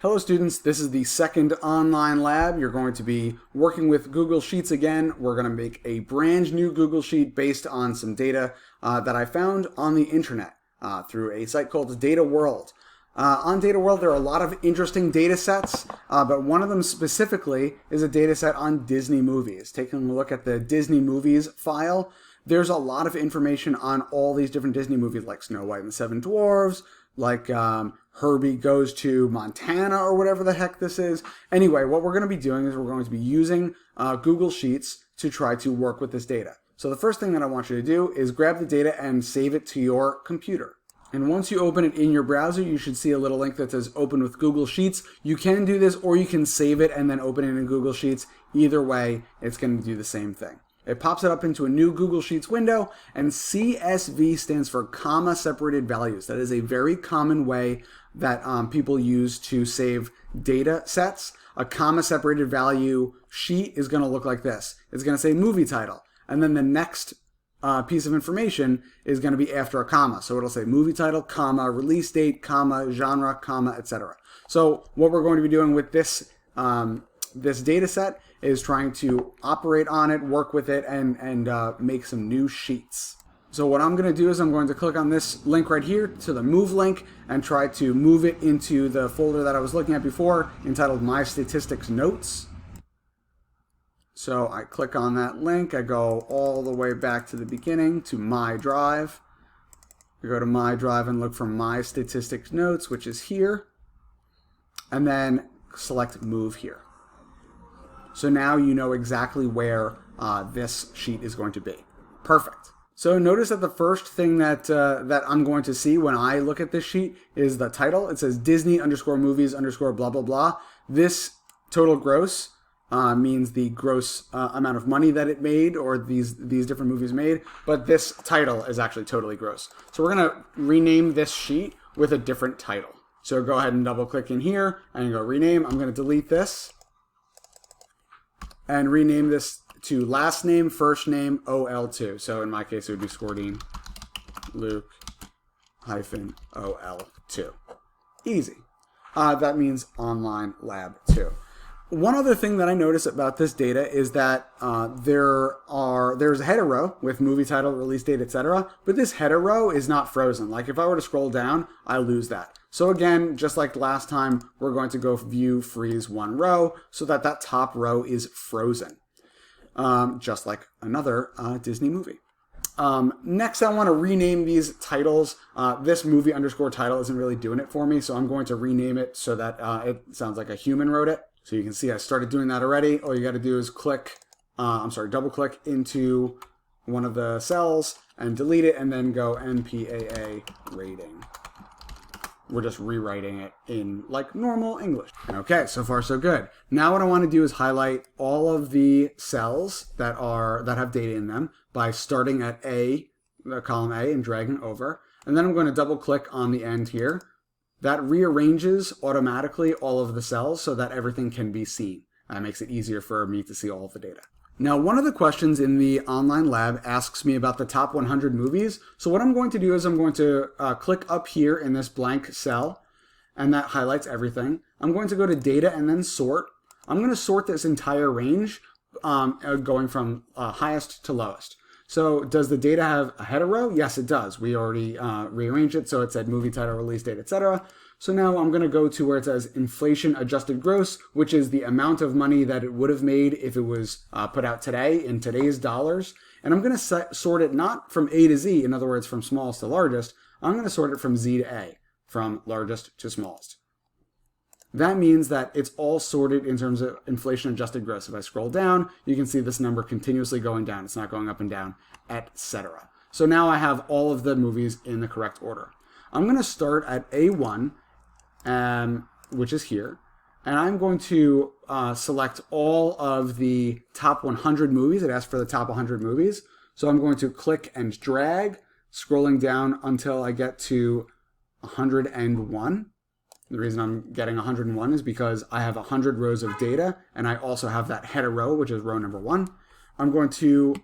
Hello students, this is the second online lab. You're going to be working with Google Sheets again. We're going to make a brand new Google Sheet based on some data that I found on the internet through a site called Data World. On Data World, there are a lot of interesting data sets, but one of them specifically is a data set on Disney movies. Taking a look at the Disney movies file, there's a lot of information on all these different Disney movies like Snow White and the Seven Dwarfs, like Herbie Goes to Montana or whatever the heck this is. Anyway, what we're going to be doing is we're going to be using Google Sheets to try to work with this data. So the first thing that I want you to do is grab the data and save it to your computer. And once you open it in your browser, you should see a little link that says Open with Google Sheets. You can do this, or you can save it and then open it in Google Sheets. Either way, it's going to do the same thing. It pops it up into a new Google Sheets window, and CSV stands for comma separated values. That is a very common way that people use to save data sets. A comma separated value sheet is going to look like this. It's going to say movie title, and then the next piece of information is going to be after a comma. So it'll say movie title, comma, release date, comma, genre, comma, etc. So what we're going to be doing with this this data set is trying to operate on it, work with it, and make some new sheets. So what I'm going to do is I'm going to click on this link right here to the move link and try to move it into the folder that I was looking at before entitled My Statistics Notes. So I click on that link, I go all the way back to the beginning to My Drive. I go to My Drive and look for My Statistics Notes, which is here, and then select Move here. So now you know exactly where this sheet is going to be. Perfect. So notice that the first thing that that I'm going to see when I look at this sheet is the title. It says Disney _movies _ blah blah blah. This total gross means the gross amount of money that it made, or these different movies made. But this title is actually totally gross. So we're going to rename this sheet with a different title. So go ahead and double click in here and go rename. I'm going to delete this and rename this to last name, first name, OL2. So in my case, it would be Scordine Luke -OL2. Easy. That means Online Lab 2. One other thing that I notice about this data is that there's a header row with movie title, release date, etc. But this header row is not frozen. Like if I were to scroll down, I lose that. So again, just like last time, we're going to go view freeze one row so that that top row is frozen. Just like another Disney movie. Next, I want to rename these titles. This movie _ title isn't really doing it for me, so I'm going to rename it so that it sounds like a human wrote it. So you can see I started doing that already. All you got to do is double click into one of the cells and delete it, and then go MPAA rating. We're just rewriting it in like normal English. Okay, so far so good. Now what I want to do is highlight all of the cells that have data in them by starting at A, the column A, and dragging over. And then I'm going to double click on the end here. That rearranges automatically all of the cells so that everything can be seen. That makes it easier for me to see all of the data. Now, one of the questions in the online lab asks me about the top 100 movies. So what I'm going to do is I'm going to click up here in this blank cell, and that highlights everything. I'm going to go to data and then sort. I'm going to sort this entire range going from highest to lowest. So does the data have a header row? Yes, it does. We already rearranged it, so it said movie title, release date, etc. So now I'm going to go to where it says inflation adjusted gross, which is the amount of money that it would have made if it was put out today in today's dollars. And I'm going to sort it not from A to Z, in other words, from smallest to largest. I'm going to sort it from Z to A, from largest to smallest. That means that it's all sorted in terms of inflation adjusted gross. If I scroll down, you can see this number continuously going down. It's not going up and down, etc. So now I have all of the movies in the correct order. I'm going to start at A1, which is here, and I'm going to select all of the top 100 movies. It asks for the top 100 movies. So I'm going to click and drag, scrolling down until I get to 101. The reason I'm getting 101 is because I have 100 rows of data, and I also have that header row, which is row number 1. I'm going to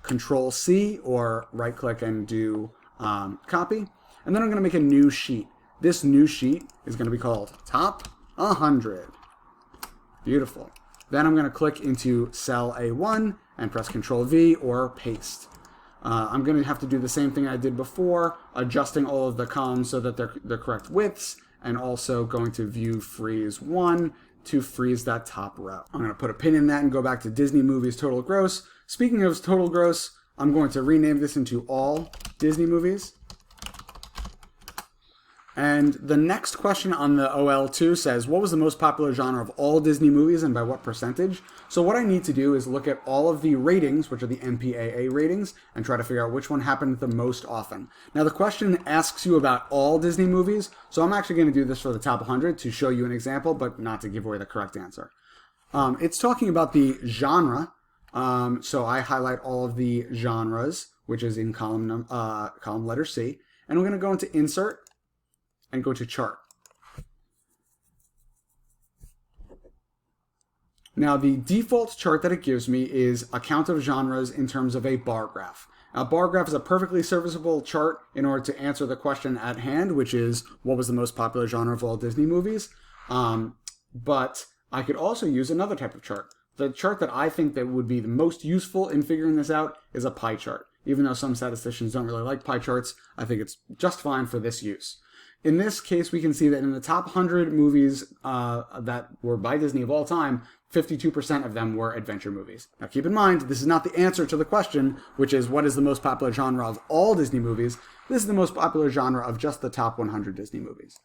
Control C or right click and do copy, and then I'm going to make a new sheet. This new sheet is going to be called top 100. Beautiful. Then I'm going to click into cell A1 and press Control V or paste. I'm going to have to do the same thing I did before, adjusting all of the columns so that they're the correct widths, and also going to view freeze 1 to freeze that top row. I'm going to put a pin in that and go back to Disney movies total gross. Speaking of total gross, I'm going to rename this into all Disney movies. And the next question on the OL2 says, what was the most popular genre of all Disney movies and by what percentage? So what I need to do is look at all of the ratings, which are the MPAA ratings, and try to figure out which one happened the most often. Now the question asks you about all Disney movies, so I'm actually going to do this for the top 100 to show you an example, but not to give away the correct answer. It's talking about the genre, so I highlight all of the genres, which is in column letter C, and we're going to go into Insert, and go to chart. Now the default chart that it gives me is a count of genres in terms of a bar graph. A bar graph is a perfectly serviceable chart in order to answer the question at hand, which is what was the most popular genre of all Disney movies. But I could also use another type of chart. The chart that I think that would be the most useful in figuring this out is a pie chart. Even though some statisticians don't really like pie charts, I think it's just fine for this use. In this case, we can see that in the top 100 movies that were by Disney of all time, 52% of them were adventure movies. Now keep in mind, this is not the answer to the question, which is what is the most popular genre of all Disney movies. This is the most popular genre of just the top 100 Disney movies.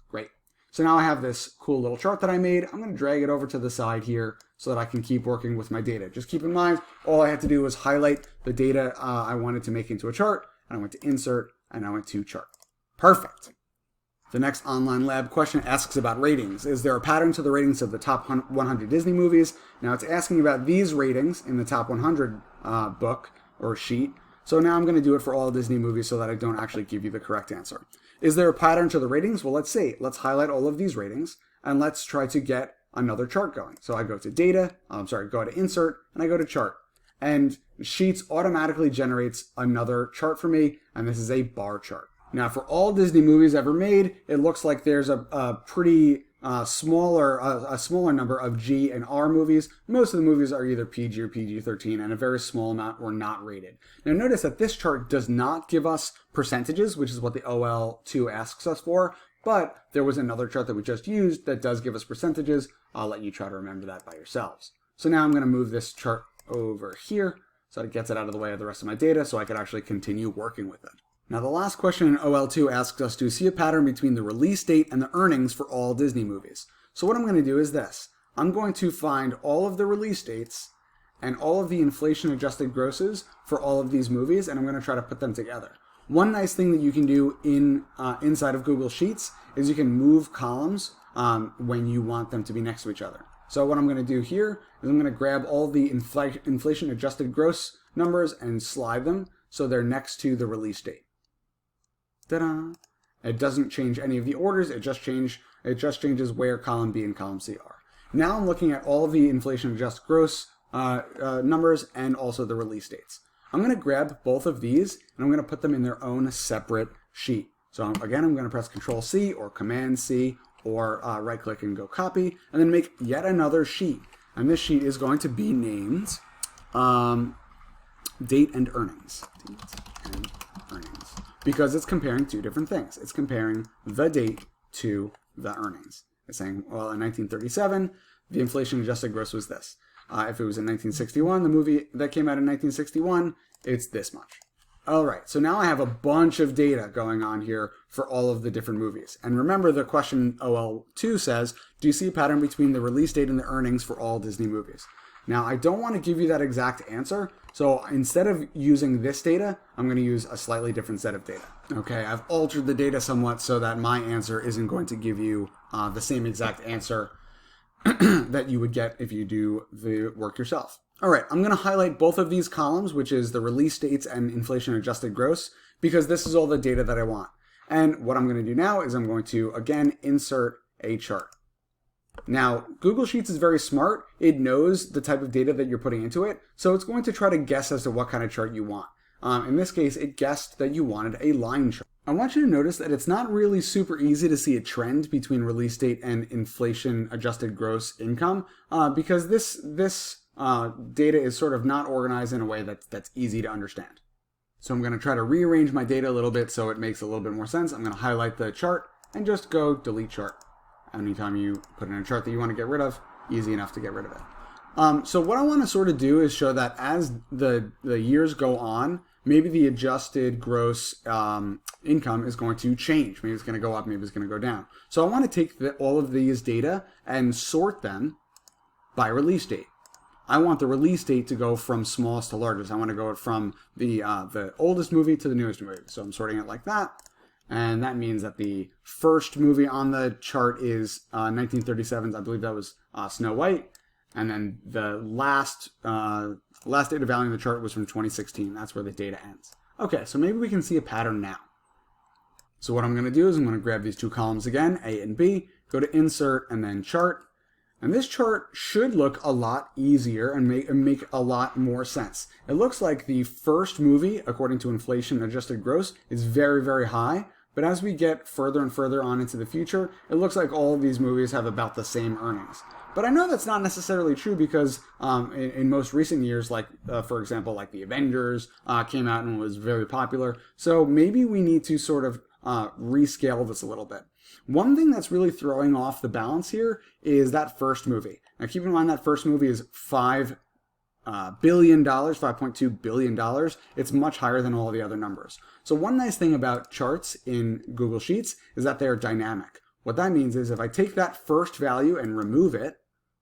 Great. So now I have this cool little chart that I made. I'm going to drag it over to the side here so that I can keep working with my data. Just keep in mind, all I had to do was highlight the data I wanted to make into a chart, and I went to Insert, and I went to Chart. Perfect. The next online lab question asks about ratings. Is there a pattern to the ratings of the top 100 Disney movies? Now it's asking about these ratings in the top 100 book or sheet. So now I'm going to do it for all Disney movies so that I don't actually give you the correct answer. Is there a pattern to the ratings? Well, let's see. Let's highlight all of these ratings and let's try to get another chart going. So I go to go to Insert, and I go to Chart. And Sheets automatically generates another chart for me, and this is a bar chart. Now, for all Disney movies ever made, it looks like there's a pretty smaller number of G and R movies. Most of the movies are either PG or PG-13, and a very small amount were not rated. Now, notice that this chart does not give us percentages, which is what the OL2 asks us for, but there was another chart that we just used that does give us percentages. I'll let you try to remember that by yourselves. So now I'm going to move this chart over here so it gets it out of the way of the rest of my data so I can actually continue working with it. Now, the last question in OL2 asks us to see a pattern between the release date and the earnings for all Disney movies. So what I'm going to do is this. I'm going to find all of the release dates and all of the inflation-adjusted grosses for all of these movies, and I'm going to try to put them together. One nice thing that you can do inside of Google Sheets is you can move columns when you want them to be next to each other. So what I'm going to do here is I'm going to grab all the inflation-adjusted gross numbers and slide them so they're next to the release date. Ta-da! It doesn't change any of the orders. It just changes where column B and column C are. Now I'm looking at all of the inflation-adjusted gross numbers and also the release dates. I'm going to grab both of these and I'm going to put them in their own separate sheet. So again, I'm going to press Control C or Command C or right-click and go copy, and then make yet another sheet. And this sheet is going to be named Date and Earnings. Date and Earnings. Because it's comparing two different things. It's comparing the date to the earnings. It's saying, well, in 1937, the inflation-adjusted gross was this. If it was in 1961, the movie that came out in 1961, it's this much. All right, so now I have a bunch of data going on here for all of the different movies. And remember, the question OL2 says, do you see a pattern between the release date and the earnings for all Disney movies? Now, I don't want to give you that exact answer, so instead of using this data, I'm going to use a slightly different set of data. Okay, I've altered the data somewhat so that my answer isn't going to give you the same exact answer that you would get if you do the work yourself. All right, I'm going to highlight both of these columns, which is the release dates and inflation-adjusted gross, because this is all the data that I want. And what I'm going to do now is I'm going to, again, insert a chart. Now, Google Sheets is very smart. It knows the type of data that you're putting into it, so it's going to try to guess as to what kind of chart you want. In this case, it guessed that you wanted a line chart. I want you to notice that it's not really super easy to see a trend between release date and inflation adjusted gross income because this data is sort of not organized in a way that's easy to understand. So I'm going to try to rearrange my data a little bit so it makes a little bit more sense. I'm going to highlight the chart and just go delete chart. Anytime you put in a chart that you want to get rid of, easy enough to get rid of it. So what I want to sort of do is show that as the years go on, maybe the adjusted gross income is going to change. Maybe it's going to go up, maybe it's going to go down. So I want to take all of these data and sort them by release date. I want the release date to go from smallest to largest. I want to go from the oldest movie to the newest movie. So I'm sorting it like that. And that means that the first movie on the chart is 1937's, I believe that was Snow White. And then the last data value in the chart was from 2016. That's where the data ends. Okay, so maybe we can see a pattern now. So what I'm going to do is I'm going to grab these two columns again, A and B, go to Insert and then Chart. And this chart should look a lot easier and make a lot more sense. It looks like the first movie, according to inflation adjusted gross, is very, very high. But as we get further and further on into the future, it looks like all of these movies have about the same earnings. But I know that's not necessarily true because in most recent years, like for example, like the Avengers came out and was very popular. So maybe we need to sort of rescale this a little bit. One thing that's really throwing off the balance here is that first movie. Now keep in mind that first movie is $5 billion, $5.2 billion. It's much higher than all the other numbers. So one nice thing about charts in Google Sheets is that they're dynamic. What that means is if I take that first value and remove it,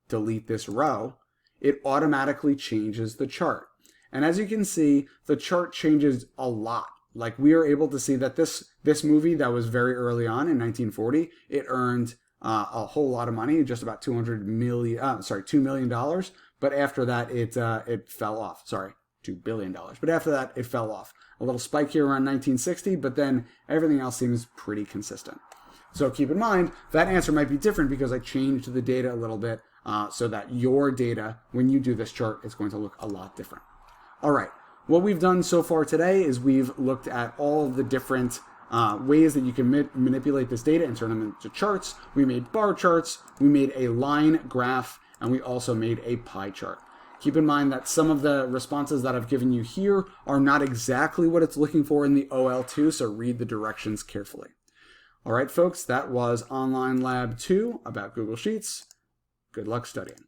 delete this row, it automatically changes the chart. And as you can see, the chart changes a lot. Like we are able to see that this movie that was very early on in 1940, it earned a whole lot of money, just about $2 million. But after that, it fell off. Sorry, $2 billion. But after that, it fell off. A little spike here around 1960, but then everything else seems pretty consistent. So keep in mind, that answer might be different because I changed the data a little bit so that your data, when you do this chart, is going to look a lot different. All right. What we've done so far today is we've looked at all of the different ways that you can manipulate this data and turn them into charts. We made bar charts, we made a line graph, and we also made a pie chart. Keep in mind that some of the responses that I've given you here are not exactly what it's looking for in the OL2, so read the directions carefully. All right, folks, that was Online Lab 2 about Google Sheets. Good luck studying.